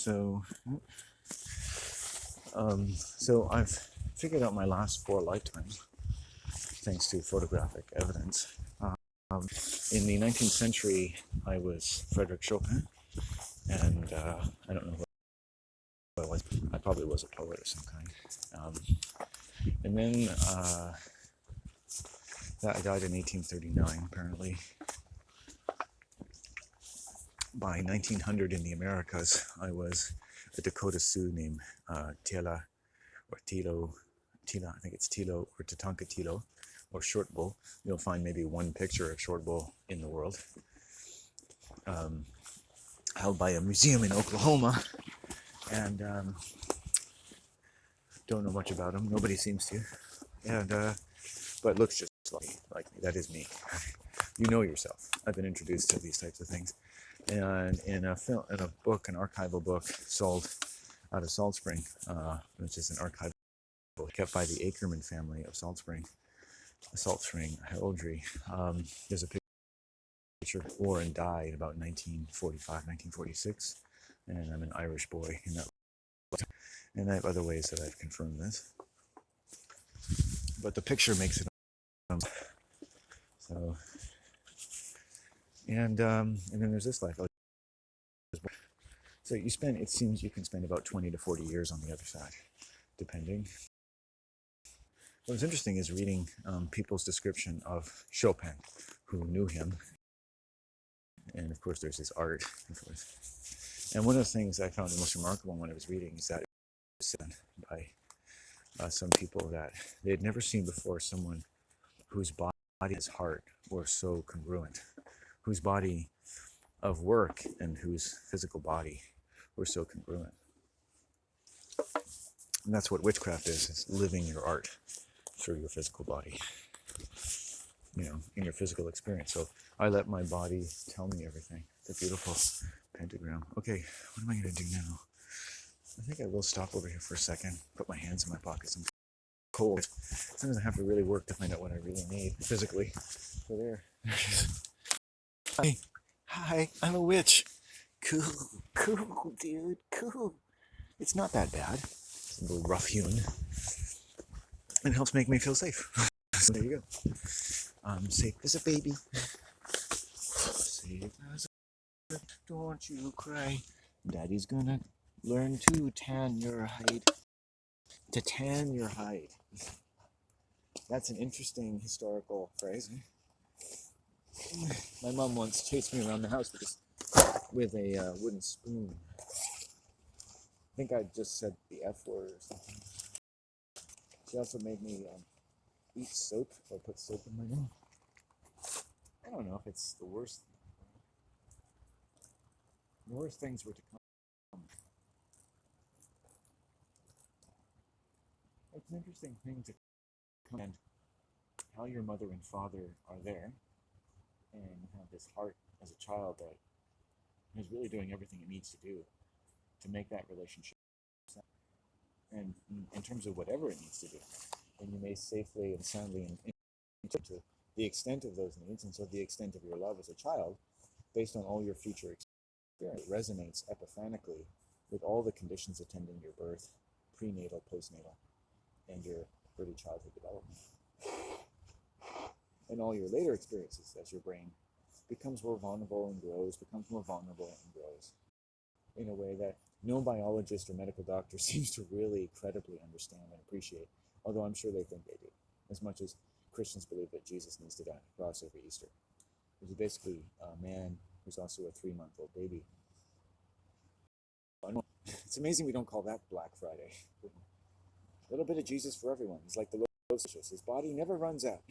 So I've figured out my last 4 lifetimes thanks to photographic evidence. In the 19th century, I was Frederick Chopin, and I don't know who I was. I probably was a poet of some kind. And then I died in 1839, apparently. By 1900 in the Americas, I was a Dakota Sioux named Tila, or Tilo, I think it's Tilo, or Tatanka Tilo, or Short Bull. You'll find maybe one picture of Short Bull in the world, held by a museum in Oklahoma, and don't know much about him. Nobody seems to, and but looks just like me. That is me. You know yourself. I've been introduced to these types of things, and in a book, an archival book sold out of Salt Spring, which is an archival kept by the Ackerman family of Salt Spring heraldry. There's a picture of Warren died about 1945, 1946, and I'm an Irish boy in that. And I have other ways that I've confirmed this, but the picture makes it. So, and then there's this life. So it seems you can spend about 20 to 40 years on the other side, depending. What's interesting is reading people's description of Chopin, who knew him. And of course, there's his art. And one of the things I found the most remarkable when I was reading is that it was said by some people that they had never seen before someone whose body and his heart were so congruent, whose body of work and whose physical body were so congruent. And that's what witchcraft is living your art through your physical body, in your physical experience. So I let my body tell me everything. It's a beautiful pentagram. Okay, what am I going to do now? I think I will stop over here for a second, put my hands in my pockets. I'm cold. Sometimes I have to really work to find out what I really need physically. So there. Hi, I'm a witch. Cool, dude, cool. It's not that bad. It's a little rough hewn. It helps make me feel safe. So there you go. I'm safe as a baby. Safe as a... Don't you cry. Daddy's gonna learn to tan your hide. To tan your hide. That's an interesting historical phrase. My mom once chased me around the house with a wooden spoon. I think I just said the F word or something. She also made me eat soap or put soap in my mouth. I don't know if it's the worst. The worst things were to come. It's an interesting thing to come and how your mother and father are there and have this heart as a child that is really doing everything it needs to do to make that relationship. And in terms of whatever it needs to do, and you may safely and soundly to the extent of those needs, and so the extent of your love as a child, based on all your future experience, resonates epiphanically with all the conditions attending your birth, prenatal, postnatal, and your early childhood development. And all your later experiences as your brain becomes more vulnerable and grows, in a way that no biologist or medical doctor seems to really credibly understand and appreciate, although I'm sure they think they do, as much as Christians believe that Jesus needs to die on the cross every Easter. He's basically a man who's also a 3-month-old baby. It's amazing we don't call that Black Friday. A little bit of Jesus for everyone. He's like the loaves. His body never runs out.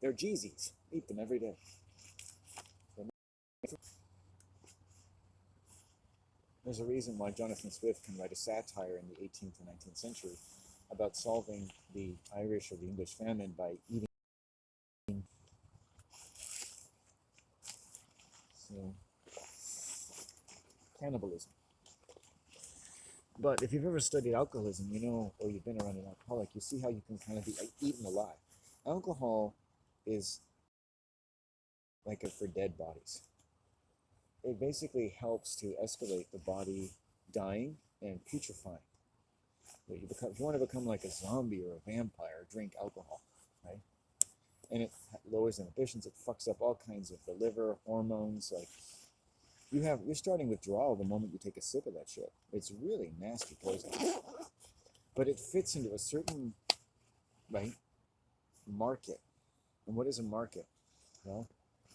They're Jeezys. Eat them every day. There's a reason why Jonathan Swift can write a satire in the 18th and 19th century about solving the Irish or the English famine by eating. So, cannibalism. But if you've ever studied alcoholism, or you've been around an alcoholic, you see how you can kind of be eaten alive. Alcohol is like for dead bodies. It basically helps to escalate the body dying and putrefying. If you want to become like a zombie or a vampire, drink alcohol, right? And it lowers inhibitions. It fucks up all kinds of the liver, hormones. Like you're starting withdrawal the moment you take a sip of that shit. It's really nasty poison. But it fits into a certain, right, market. And what is a market? Well,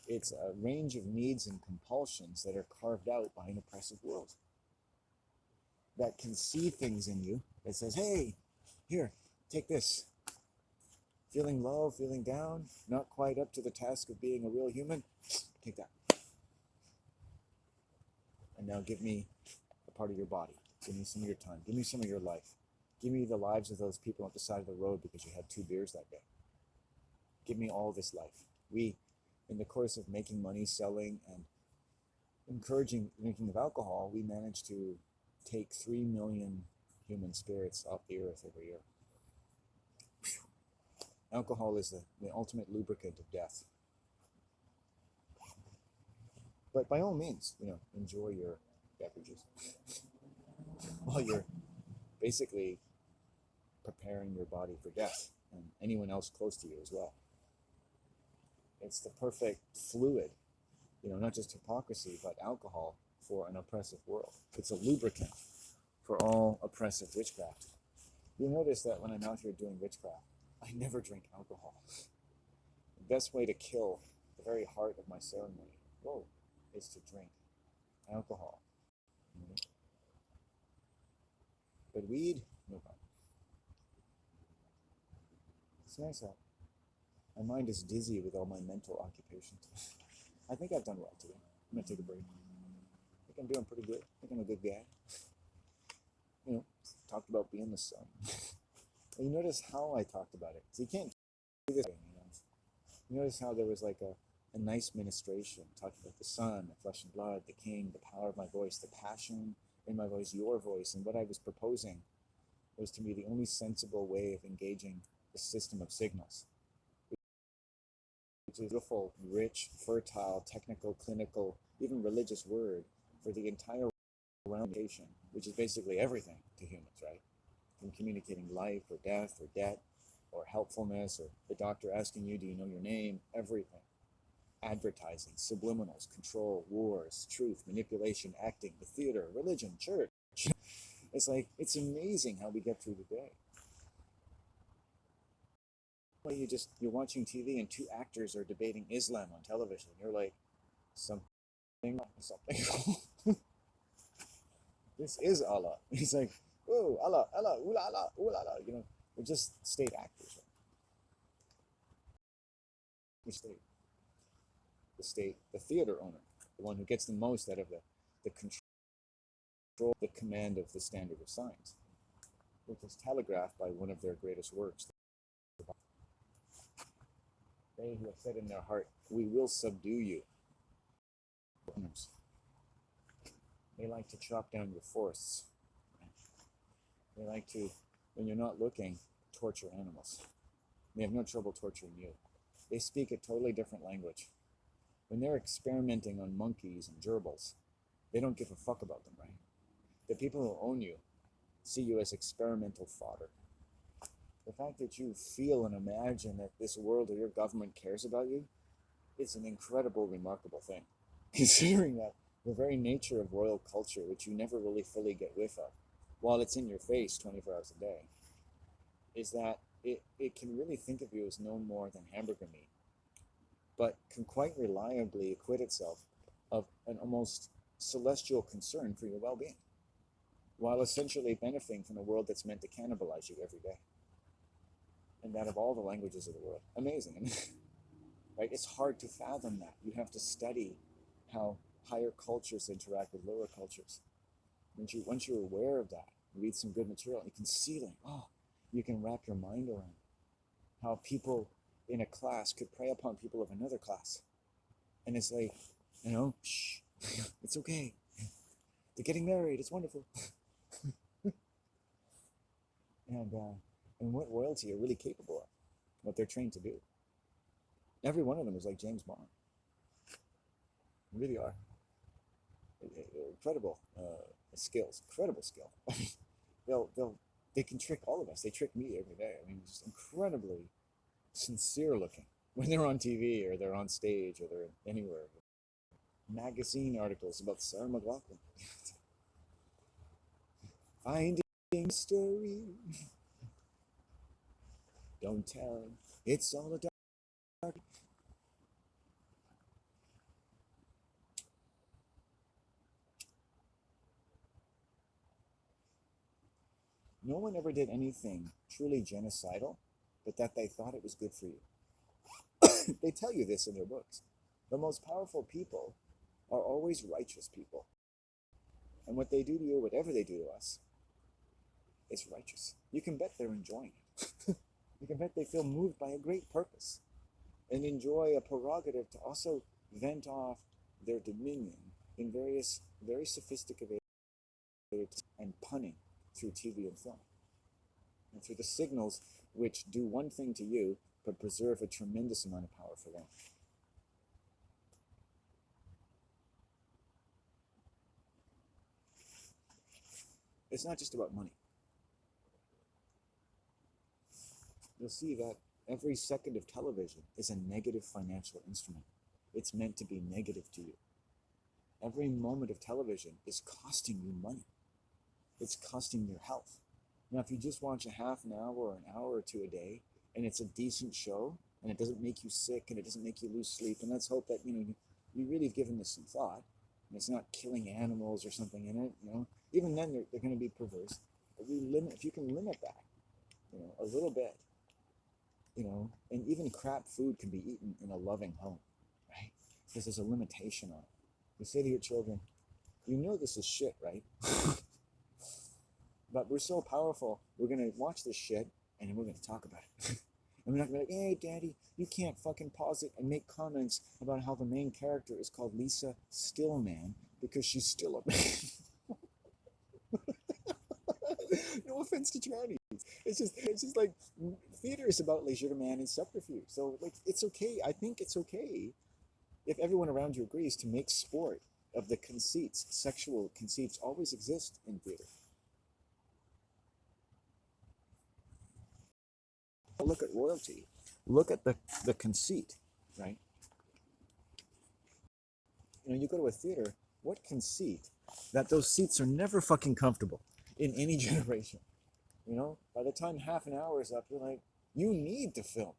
it's a range of needs and compulsions that are carved out by an oppressive world that can see things in you that says, hey, here, take this. Feeling low, feeling down, not quite up to the task of being a real human, take that. And now give me a part of your body. Give me some of your time. Give me some of your life. Give me the lives of those people at the side of the road because you had 2 beers that day. Give me all this life. We, in the course of making money, selling, and encouraging drinking of alcohol, we managed to take 3 million human spirits off the earth every year. Alcohol is the ultimate lubricant of death. But by all means, enjoy your beverages while you're basically preparing your body for death and anyone else close to you as well. It's the perfect fluid, not just hypocrisy, but alcohol for an oppressive world. It's a lubricant for all oppressive witchcraft. You'll notice that when I'm out here doing witchcraft, I never drink alcohol. The best way to kill the very heart of my ceremony, is to drink alcohol. But weed, no problem. It's nice out. My mind is dizzy with all my mental occupations. I think I've done well today. I'm going to take a break. I think I'm doing pretty good. I think I'm a good guy. Talked about being the sun. And you notice how I talked about it. So you can't do this thing, You notice how there was like a nice ministration, talking about the sun, the flesh and blood, the king, the power of my voice, the passion in my voice, your voice. And what I was proposing was to me the only sensible way of engaging the system of signals, which is a beautiful, rich, fertile, technical, clinical, even religious word for the entire realm of communication, which is basically everything to humans, right? From communicating life or death or debt or helpfulness or the doctor asking you, do you know your name? Everything. Advertising, subliminals, control, wars, truth, manipulation, acting, the theater, religion, church. It's amazing how we get through the day. You're watching TV and 2 actors are debating Islam on television. You're like, something. This is Allah. He's like, oh, Allah, Allah, ooh la la, ooh la la. They're just state actors. The state, the theater owner, the one who gets the most out of the control, the command of the standard of science, which is telegraphed by one of their greatest works. They who have said in their heart, we will subdue you. They like to chop down your forests. They like to, when you're not looking, torture animals. They have no trouble torturing you. They speak a totally different language. When they're experimenting on monkeys and gerbils, they don't give a fuck about them, right? The people who own you see you as experimental fodder. The fact that you feel and imagine that this world or your government cares about you, it's an incredible, remarkable thing. Considering that the very nature of royal culture, which you never really fully get whiff of, while it's in your face 24 hours a day, is that it can really think of you as no more than hamburger meat, but can quite reliably acquit itself of an almost celestial concern for your well-being, while essentially benefiting from a world that's meant to cannibalize you every day. And that of all the languages of the world. Amazing. Right? It's hard to fathom that. You have to study how higher cultures interact with lower cultures. Once you're aware of that, you read some good material, you can see you can wrap your mind around how people in a class could prey upon people of another class. And it's like, shh, it's okay. They're getting married, it's wonderful. And what royalty are really capable of, what they're trained to do. Every one of them is like James Bond. They really are. incredible skills, incredible skill. They can trick all of us. They trick me every day. I mean, just incredibly sincere looking when they're on TV or they're on stage or they're anywhere. Magazine articles about Sarah McLachlan. Finding mystery. Don't tell. It's all a dark. No one ever did anything truly genocidal, but that they thought it was good for you. They tell you this in their books. The most powerful people are always righteous people. And what they do to you, whatever they do to us, is righteous. You can bet they're enjoying it. You can bet they feel moved by a great purpose and enjoy a prerogative to also vent off their dominion in various very sophisticated and punning through TV and film. And through the signals which do one thing to you, but preserve a tremendous amount of power for them. It's not just about money. You'll see that every second of television is a negative financial instrument. It's meant to be negative to you. Every moment of television is costing you money. It's costing your health. Now, if you just watch a half an hour or an hour or two a day, and it's a decent show, and it doesn't make you sick, and it doesn't make you lose sleep, and let's hope that, you really have given this some thought, and it's not killing animals or something in it, even then they're going to be perverse. But if you can limit that, a little bit, and even crap food can be eaten in a loving home, right? Because there's a limitation on it. You say to your children, this is shit, right? But we're so powerful, we're going to watch this shit, and then we're going to talk about it. And we're not going to be like, hey, Daddy, you can't fucking pause it and make comments about how the main character is called Lisa Stillman because she's still a man. No offense to trannies. It's just like theater is about legerdemain and subterfuge. So like it's okay. I think it's okay if everyone around you agrees to make sport of the conceits. Sexual conceits always exist in theater. Look at royalty. Look at the conceit, right? You go to a theater, what conceit that those seats are never fucking comfortable in any generation. By the time half an hour is up, you're like, you need to film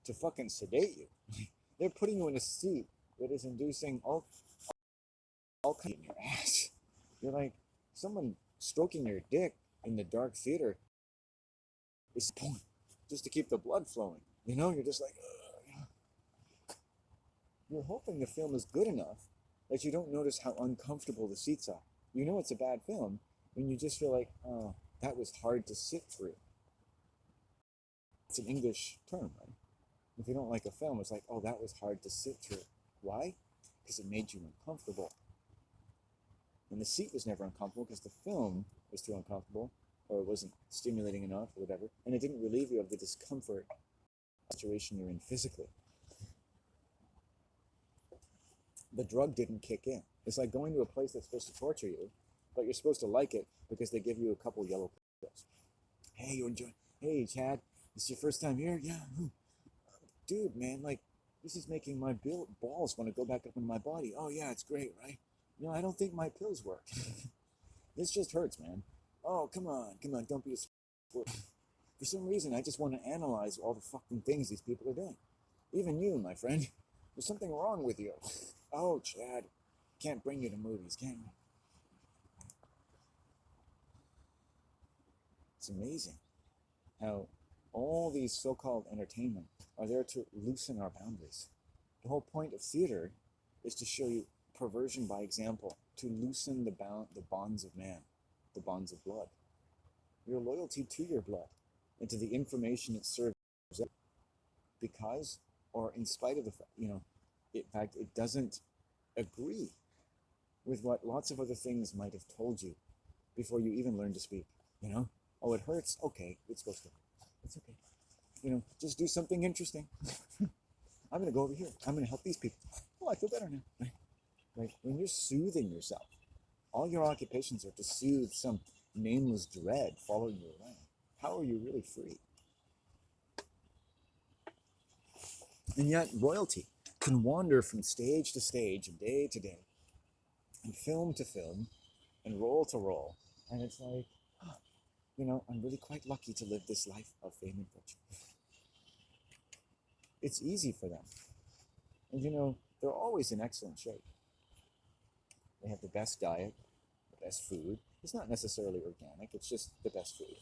to fucking sedate you. They're putting you in a seat that is inducing all kind in your ass. You're like, someone stroking your dick in the dark theater is point just to keep the blood flowing. You're just like, you're hoping the film is good enough that you don't notice how uncomfortable the seats are. It's a bad film when you just feel like, oh, that was hard to sit through. It's an English term, right? If you don't like a film, it's like, oh, that was hard to sit through. Why? Because it made you uncomfortable. And the seat was never uncomfortable because the film was too uncomfortable or it wasn't stimulating enough or whatever. And it didn't relieve you of the discomfort situation you're in physically. The drug didn't kick in. It's like going to a place that's supposed to torture you, but you're supposed to like it because they give you a couple yellow pills. Hey, you enjoy? Hey, Chad, this is your first time here? Yeah. Dude, man, like, this is making my balls want to go back up in my body. Oh, yeah, it's great, right? I don't think my pills work. This just hurts, man. Oh, come on, don't be a sport. For some reason, I just want to analyze all the fucking things these people are doing. Even you, my friend. There's something wrong with you. Oh, Chad, can't bring you to movies, can we? It's amazing how all these so-called entertainment are there to loosen our boundaries. The whole point of theater is to show you perversion by example, to loosen the bonds of man, the bonds of blood, your loyalty to your blood, and to the information it serves because, or in spite of the fact, in fact, it doesn't agree with what lots of other things might have told you before you even learn to speak. Oh, it hurts. Okay, let's go slow. It's okay. Just do something interesting. I'm gonna go over here. I'm gonna help these people. Oh, I feel better now. Like when you're soothing yourself, all your occupations are to soothe some nameless dread following you around. How are you really free? And yet, royalty can wander from stage to stage and day to day and film to film and roll to roll. And it's like, I'm really quite lucky to live this life of fame and fortune. It's easy for them. And they're always in excellent shape. They have the best diet, the best food. It's not necessarily organic, it's just the best food.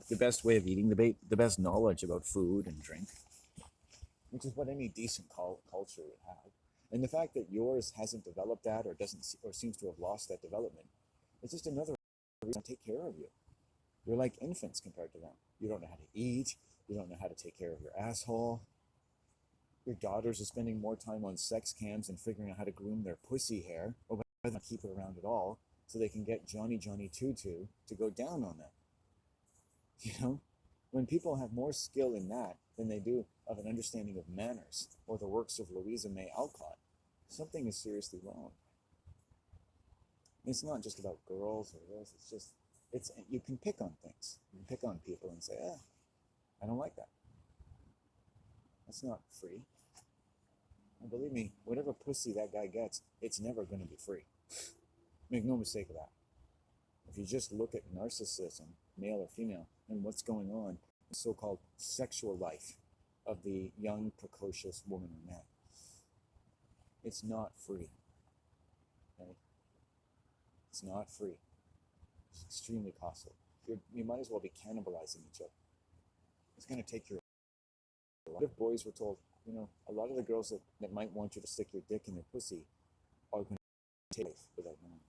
The best way of eating, the best knowledge about food and drink, which is what any decent culture would have. And the fact that yours hasn't developed that or seems to have lost that development, it's just another reason to take care of you. You're like infants compared to them. You don't know how to eat. You don't know how to take care of your asshole. Your daughters are spending more time on sex cams and figuring out how to groom their pussy hair, or whether to keep it around at all, so they can get Johnny Tutu to go down on them. When people have more skill in that than they do of an understanding of manners or the works of Louisa May Alcott, something is seriously wrong. It's not just about girls or this. You can pick on things. You can pick on people and say, I don't like that. That's not free. And believe me, whatever pussy that guy gets, it's never going to be free. Make no mistake of that. If you just look at narcissism, male or female, and what's going on in the so-called sexual life of the young, precocious woman or man, it's not free. Okay? It's not free. It's extremely costly. You might as well be cannibalizing each other. It's going to take your life. If boys were told, a lot of the girls that might want you to stick your dick in their pussy are going to take life without knowing.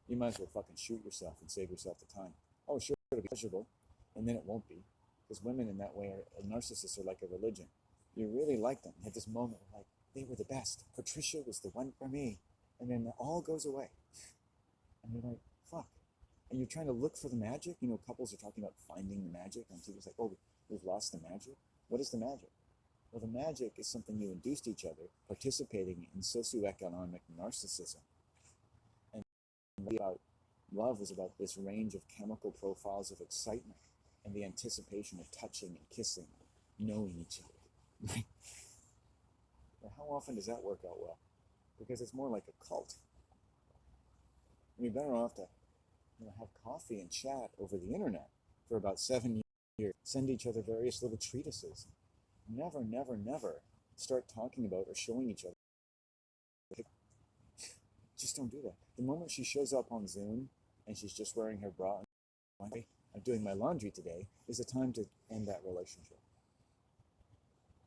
You might as well fucking shoot yourself and save yourself the time. Oh, sure, it'll be pleasurable, and then it won't be. Because women in that way narcissists are like a religion. You really like them at this moment, like, they were the best. Patricia was the one for me. And then it all goes away. And you're like, fuck. And you're trying to look for the magic. Couples are talking about finding the magic. And people's like, oh, we've lost the magic. What is the magic? Well, the magic is something you induced each other, participating in socioeconomic narcissism. And love is about this range of chemical profiles of excitement and the anticipation of touching and kissing, knowing each other. Now, how often does that work out well? Because it's more like a cult. And you're better off to have coffee and chat over the internet for about 7 years, send each other various little treatises. Never, never, never start talking about or showing each other. Just don't do that. The moment she shows up on Zoom and she's just wearing her bra and I'm doing my laundry today is the time to end that relationship.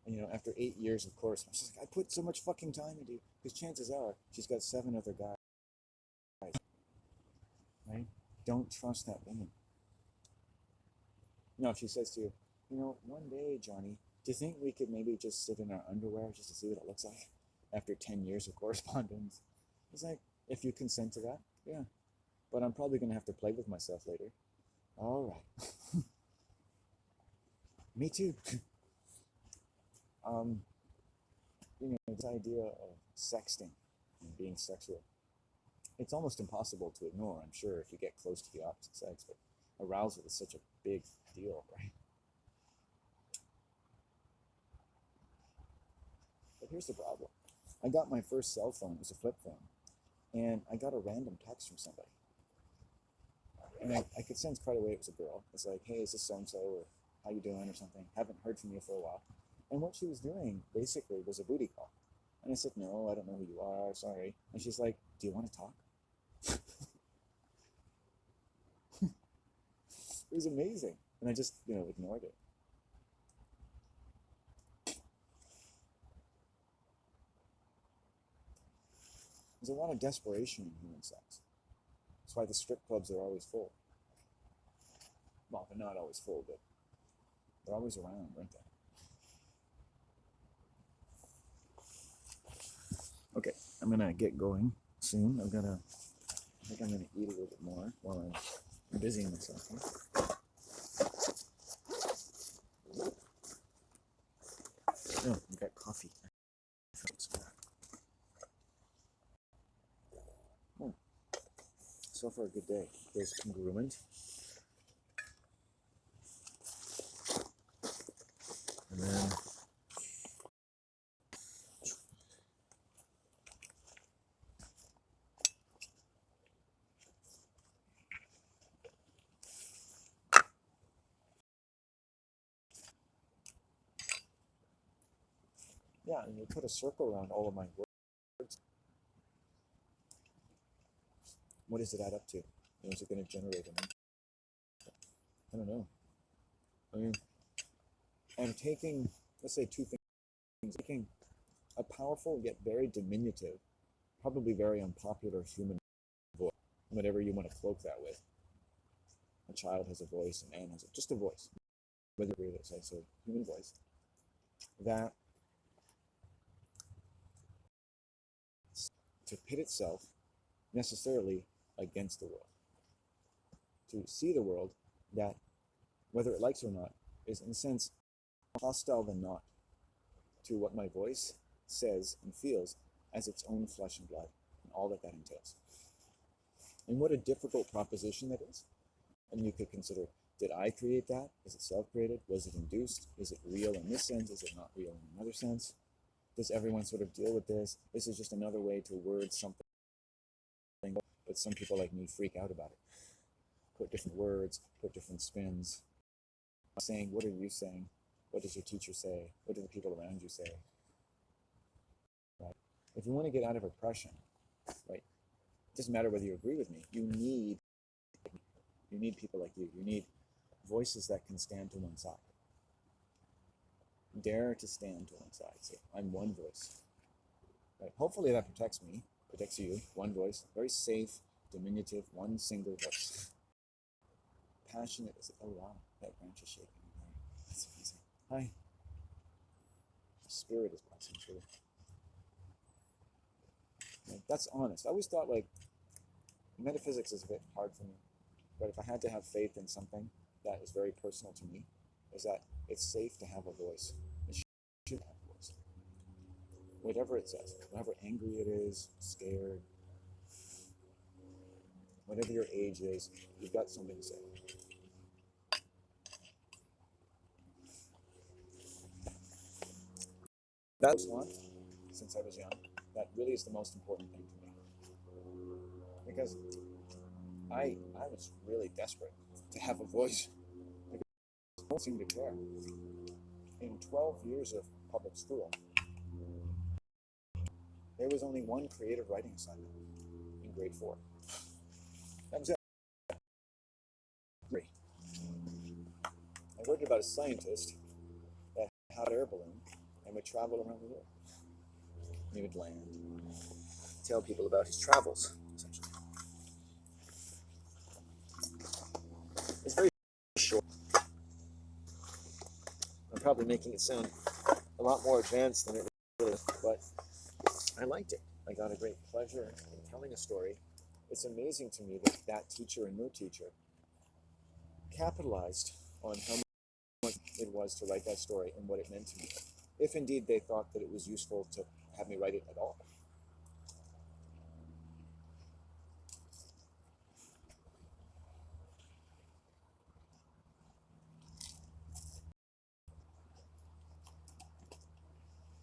And after 8 years of correspondence, she's like, I put so much fucking time into you. Because chances are she's got 7 other guys. Right? Don't trust that woman. If she says to you, one day, Johnny, do you think we could maybe just sit in our underwear just to see what it looks like after 10 years of correspondence? It's like, if you consent to that, yeah. But I'm probably going to have to play with myself later. All right. Me too. This idea of sexting and being sexual, it's almost impossible to ignore, I'm sure, if you get close to the opposite sex, but arousal is such a big deal, right? But here's the problem. I got my first cell phone, it was a flip phone, and I got a random text from somebody. And I could sense quite away it was a girl. It's like, hey, is this so-and-so, or how you doing, or something? Haven't heard from you for a while. And what she was doing, basically, was a booty call. And I said, no, I don't know who you are, sorry. And she's like, do you want to talk? It was amazing. And I just, ignored it. There's a lot of desperation in human sex. That's why the strip clubs are always full. Well, they're not always full, but they're always around, aren't they? Okay, I'm gonna get going soon. I think I'm gonna eat a little bit more while I'm busying myself here. Oh, I've got coffee. so far a good day. Feels congruent. And then yeah, and you put a circle around all of my words. What does it add up to? Is it going to generate an impact? I don't know. I mean, I'm taking, let's say, two things. Taking a powerful yet very diminutive, probably very unpopular human voice, whatever you want to cloak that with. A child has a voice, a man has just a voice. Whether you agree with it, it's a human voice. That to pit itself necessarily against the world. To see the world that, whether it likes or not, is in a sense hostile than not to what my voice says and feels as its own flesh and blood, and all that that entails. And what a difficult proposition that is. And you could consider, did I create that? Is it self-created? Was it induced? Is it real in this sense? Is it not real in another sense? Does everyone sort of deal with this? This is just another way to word something, but some people like me freak out about it. Put different words, put different spins. Saying, what are you saying? What does your teacher say? What do the people around you say? Right? If you want to get out of oppression, right? It doesn't matter whether you agree with me. You need people like you. You need voices that can stand to one side. Dare to stand to one side. Say, I'm one voice. Right? Hopefully that protects me, protects you. One voice, very safe, diminutive, one single voice. Passionate is, oh wow, that branch is shaking. That's amazing. Hi. Spirit is passing through. Like, that's honest. I always thought like metaphysics is a bit hard for me, but if I had to have faith in something that is very personal to me, is that it's safe to have a voice. It should have a voice. Whatever it says, however angry it is, scared, whatever your age is, you've got something to say. That's one, since I was young, that really is the most important thing to me. Because I was really desperate to have a voice. Because I don't seem to care. In 12 years of public school, there was only one creative writing assignment in grade 4. That was it. I wrote about a scientist that had an air balloon and would travel around the world. He would land, tell people about his travels, essentially. It's very short. I'm probably making it sound a lot more advanced than it really is, but I liked it. I got a great pleasure in telling a story. It's amazing to me that that teacher and no teacher capitalized on how much it was to write that story and what it meant to me, if indeed they thought that it was useful to have me write it at all.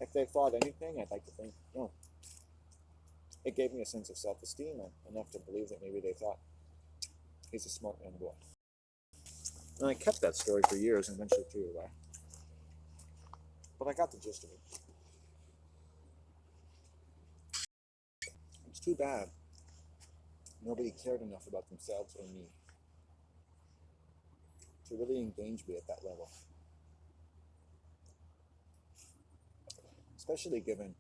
If they thought anything, I'd like to think, no. It gave me a sense of self-esteem enough to believe that maybe they thought, he's a smart young boy. And I kept that story for years and eventually threw it away. But I got the gist of it. It's too bad nobody cared enough about themselves or me to really engage me at that level. Especially given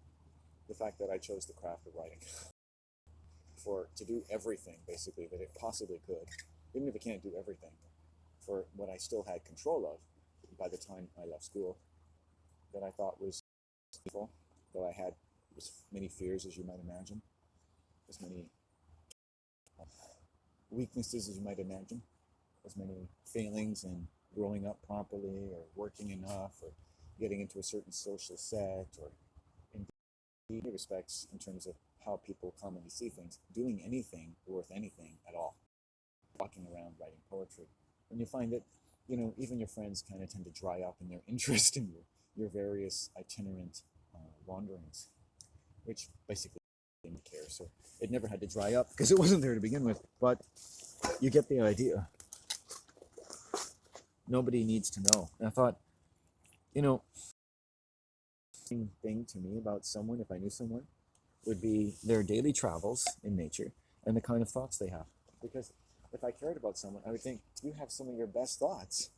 the fact that I chose the craft of writing to do everything, basically, that it possibly could, even if it can't do everything, for what I still had control of by the time I left school, that I thought was useful, though I had as many fears as you might imagine, as many weaknesses as you might imagine, as many failings in growing up properly or working enough or getting into a certain social set or in many respects in terms of how people commonly see things, doing anything worth anything at all, walking around writing poetry, and you find that, even your friends kind of tend to dry up in their interest in your various itinerant wanderings, which basically didn't care. So it never had to dry up because it wasn't there to begin with. But you get the idea. Nobody needs to know. And I thought, thing to me about someone, if I knew someone, would be their daily travels in nature and the kind of thoughts they have. Because if I cared about someone, I would think you have some of your best thoughts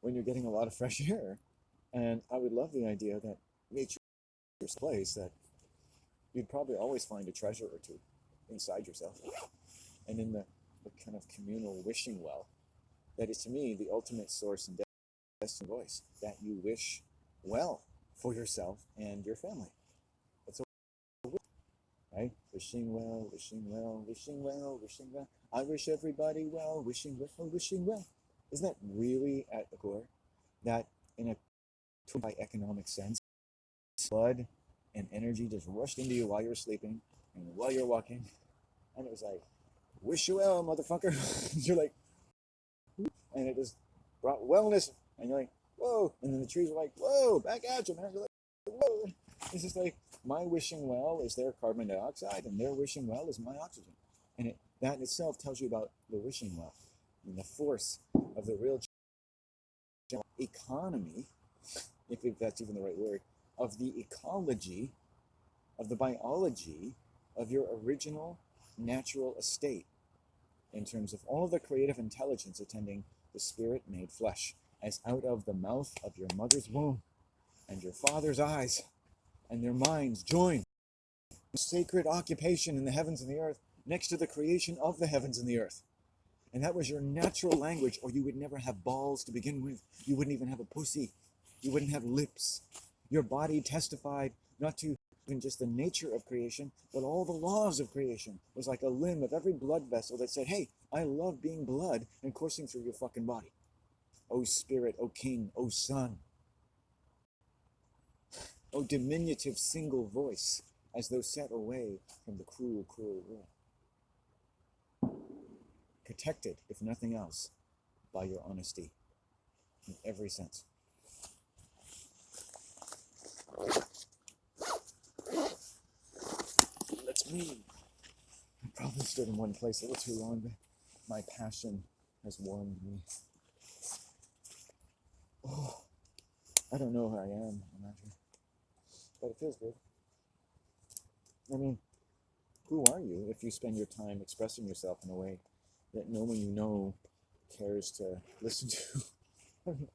when you're getting a lot of fresh air. And I would love the idea that nature is a place that you'd probably always find a treasure or two inside yourself. And in the kind of communal wishing well, that is to me the ultimate source and destiny voice, that you wish well for yourself and your family. It's a right? Wishing well, wishing well, wishing well, wishing well. I wish everybody well, wishing well, wishing well. Isn't that really at the core? That in a by economic sense, blood and energy just rushed into you while you're sleeping and while you're walking. And it was like, wish you well, motherfucker. You're like, and it just brought wellness. And you're like, whoa. And then the trees are like, whoa, back at you, man. You're like, whoa. It's just like, my wishing well is their carbon dioxide, and their wishing well is my oxygen. And that in itself tells you about the wishing well and the force of the real economy, if that's even the right word, of the ecology, of the biology of your original natural estate, in terms of all of the creative intelligence attending the spirit made flesh, as out of the mouth of your mother's womb and your father's eyes and their minds join. Sacred occupation in the heavens and the earth next to the creation of the heavens and the earth. And that was your natural language, or you would never have balls to begin with. You wouldn't even have a pussy. You wouldn't have lips. Your body testified not to even just the nature of creation, but all the laws of creation. It was like a limb of every blood vessel that said, hey, I love being blood and coursing through your fucking body. O Spirit, O King, O Son. O diminutive single voice, as though set away from the cruel, cruel world. Protected, if nothing else, by your honesty in every sense. That's me. I probably stood in one place a little too long, but my passion has warmed me. Oh, I don't know who I am, imagine. But it feels good. I mean, who are you if you spend your time expressing yourself in a way that no one you know cares to listen to? I mean,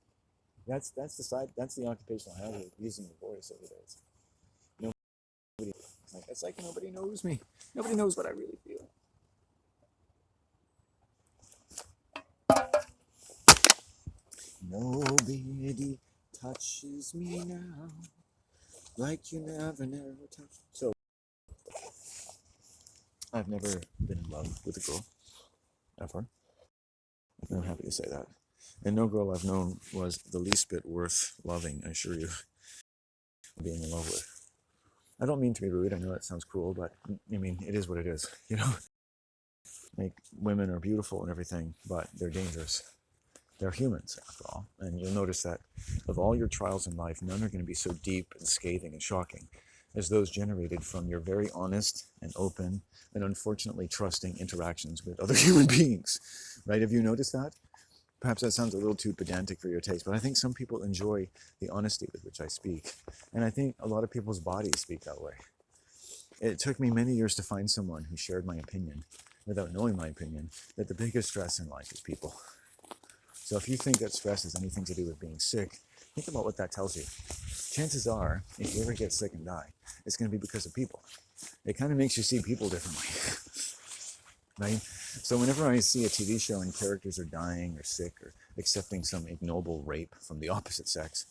that's the occupational hazard, using the voice every day. It's like nobody knows me. Nobody knows what I really feel. Nobody touches me now like you never touched. So, I've never been in love with a girl, ever. I'm happy to say that. And no girl I've known was the least bit worth loving, I assure you, being in love with. I don't mean to be rude, I know that sounds cruel, but I mean, it is what it is, Like, women are beautiful and everything, but they're dangerous. They're humans, after all. And you'll notice that of all your trials in life, none are going to be so deep and scathing and shocking as those generated from your very honest and open and unfortunately trusting interactions with other human beings, right? Have you noticed that? Perhaps that sounds a little too pedantic for your taste, but I think some people enjoy the honesty with which I speak. And I think a lot of people's bodies speak that way. It took me many years to find someone who shared my opinion, without knowing my opinion, that the biggest stress in life is people. So if you think that stress has anything to do with being sick, think about what that tells you. Chances are, if you ever get sick and die, it's going to be because of people. It kind of makes you see people differently, right? So whenever I see a TV show and characters are dying or sick or accepting some ignoble rape from the opposite sex,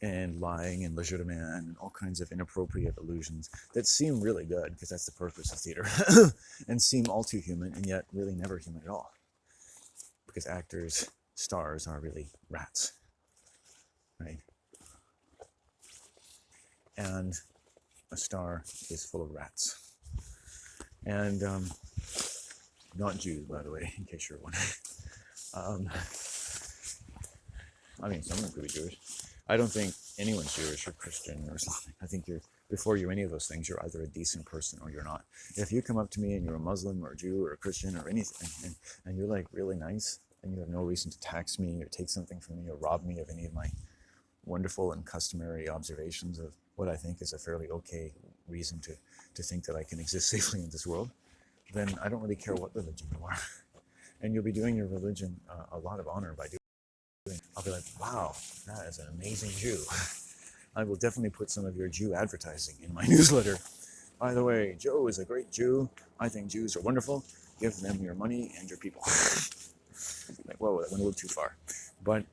and lying and legerdemain and all kinds of inappropriate illusions that seem really good, because that's the purpose of theater, and seem all too human and yet really never human at all. Because actors, stars are really rats, right? And a star is full of rats. And not Jews, by the way, in case you're wondering. Um, I mean, some of them could be Jewish. I don't think anyone's Jewish or Christian or Islamic. I think before you're any of those things, you're either a decent person or you're not. If you come up to me and you're a Muslim or a Jew or a Christian or anything, and you're like really nice, and you have no reason to tax me or take something from me or rob me of any of my wonderful and customary observations of what I think is a fairly okay reason to think that I can exist safely in this world, then I don't really care what religion you are. And you'll be doing your religion a lot of honor by doing it. I'll be like, wow, that is an amazing Jew. I will definitely put some of your Jew advertising in my newsletter. By the way, Joe is a great Jew. I think Jews are wonderful. Give them your money and your people. Like, whoa, that went a little too far. But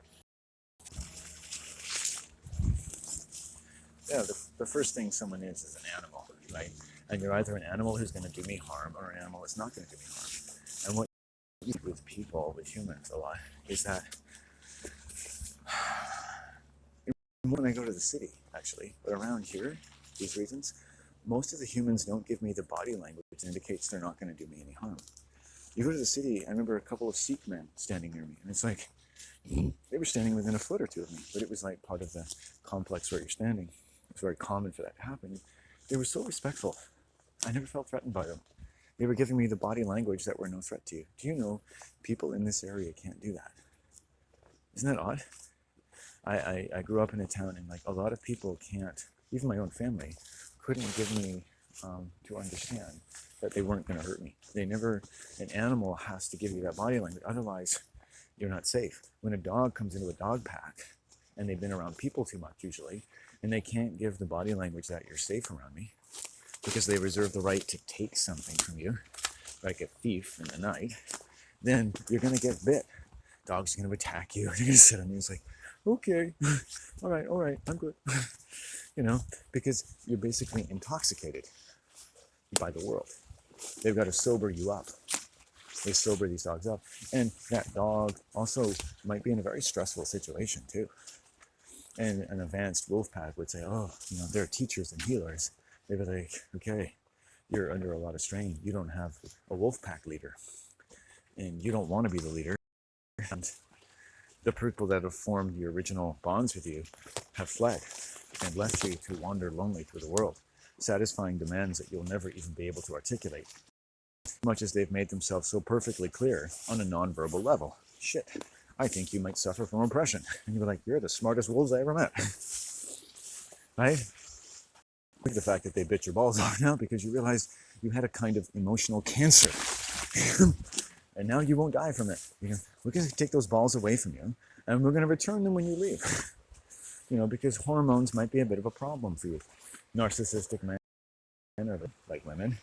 yeah, the first thing someone is an animal, right? And you're either an animal who's going to do me harm or an animal that's not going to do me harm. And what you do with people, with humans a lot, is that when I go to the city, actually, but around here, these regions, most of the humans don't give me the body language that indicates they're not going to do me any harm. You go to the city, I remember a couple of Sikh men standing near me, and it's like, they were standing within a foot or two of me, but it was like part of the complex where you're standing. It's very common for that to happen. They were so respectful. I never felt threatened by them. They were giving me the body language that were no threat to you. Do you know people in this area can't do that? Isn't that odd? I grew up in a town and like a lot of people can't, even my own family, couldn't give me to understand that they weren't going to hurt me. An animal has to give you that body language. Otherwise, you're not safe. When a dog comes into a dog pack, and they've been around people too much usually, and they can't give the body language that you're safe around me, because they reserve the right to take something from you, like a thief in the night, then you're going to get bit. Dogs are going to attack you. They're going to sit on you. It's like, okay, all right, I'm good. Because you're basically intoxicated by the world. They've got to sober you up. They sober these dogs up. And that dog also might be in a very stressful situation too. And an advanced wolf pack would say, oh, they're teachers and healers. They'd be like, okay, you're under a lot of strain. You don't have a wolf pack leader. And you don't want to be the leader. And the people that have formed the original bonds with you have fled and left you to wander lonely through the world, satisfying demands that you'll never even be able to articulate, much as they've made themselves so perfectly clear on a non-verbal level. Shit, I think you might suffer from oppression. And you're like, you're the smartest wolves I ever met. Right? Look at the fact that they bit your balls off now because you realize you had a kind of emotional cancer. And now you won't die from it. We're going to take those balls away from you, and we're going to return them when you leave. Because hormones might be a bit of a problem for you. Narcissistic men, or like women,